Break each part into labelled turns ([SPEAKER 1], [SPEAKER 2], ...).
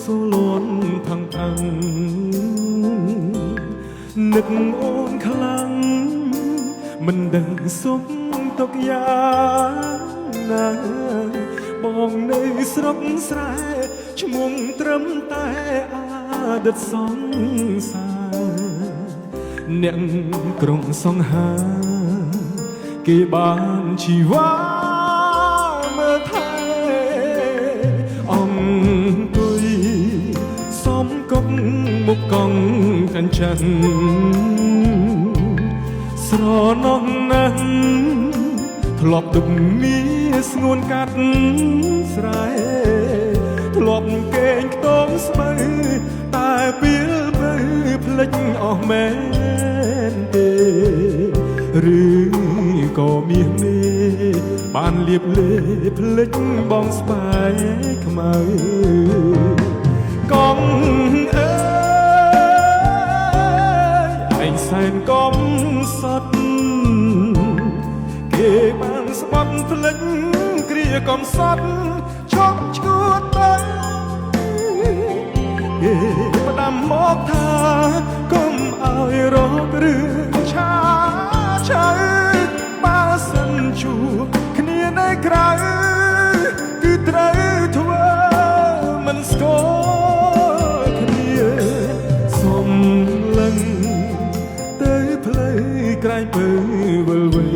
[SPEAKER 1] សូលន់ផឹងផឹងនឹកអូនខ្លាំងមិនដឹងសុខទុកយ៉ាងណាបងនៅស្រុកស្រែឈ្មោះត្រឹមតែអតីតសង្សារអ្នកក្រុងសង្ហាគេបានជីវ៉ាមើលថែអង្គុយសំកុកមុខកង់កាញ់ចិនស្រណោះណាស់ធ្លាប់ទុកមានស្ងួនកាត់ស្រែធ្លាប់កេងខ្ទមស្បូវតែពេលបើភ្លេចអស់មែនទេឬក៏មានមេបានលៀបលេភ្លេចបងស្បែកខ្មៅកងអើយឯងសែនកំសត់គេបានស្បត់ភ្លេចគ្រាកំសត់ឈប់ឈួតទៅគេផ្ដាំមកថាកុំឲ្យរករឿងឆាឆៅបើសិនជួបគ្នានៅក្រៅគឺត្រូវធ្វើមិនស្គាល់គ្នាសុំលឹងទៅផ្លូវក្រែងពើវិលវៃ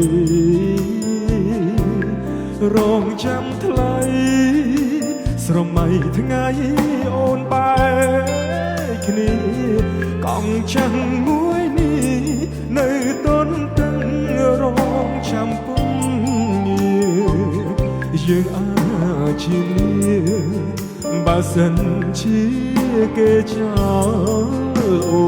[SPEAKER 1] រងចាំថ្លៃស្រមៃថ្ងៃអូនបែកគ្នាកង់ចាំងមួយនេះនៅតន់តឹងរងចាំពុំយើងអាចជាបើសិនជាគេចោលអូ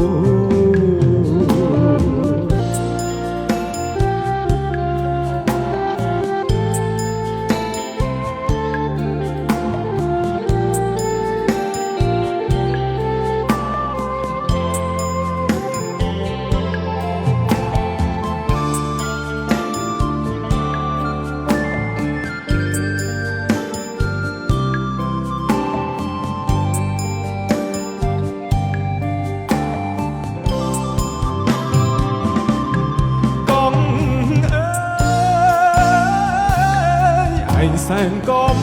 [SPEAKER 1] សែនកំ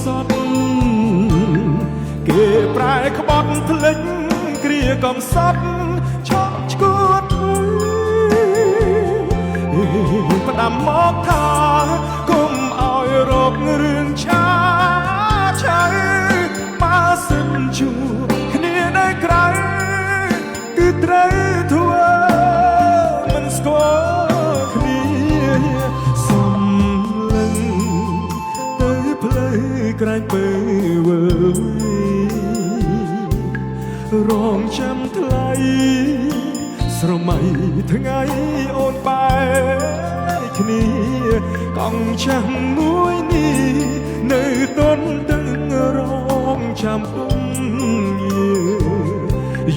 [SPEAKER 1] សត់គេប្រែក្បត់ភ្លេចគ្រាកំសត់ឈប់ឈួតផ្ដាំមកថាគុំឲ្យរករឿងឆាឆៅបើសិនជួបគ្នានៅក្រៅគឺត្រូវធ្វើមិនស្គាល់គ្នាសុំក្រែងពើវិលរងចាំថ្លៃស្រមៃថ្ងៃអូនបែកគ្នាកង់ចាំងមួយនេះនៅតន់តឹងរងចាំពុំ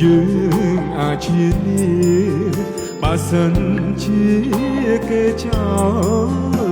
[SPEAKER 1] យើងអាចជាបើសិនជាគេចោល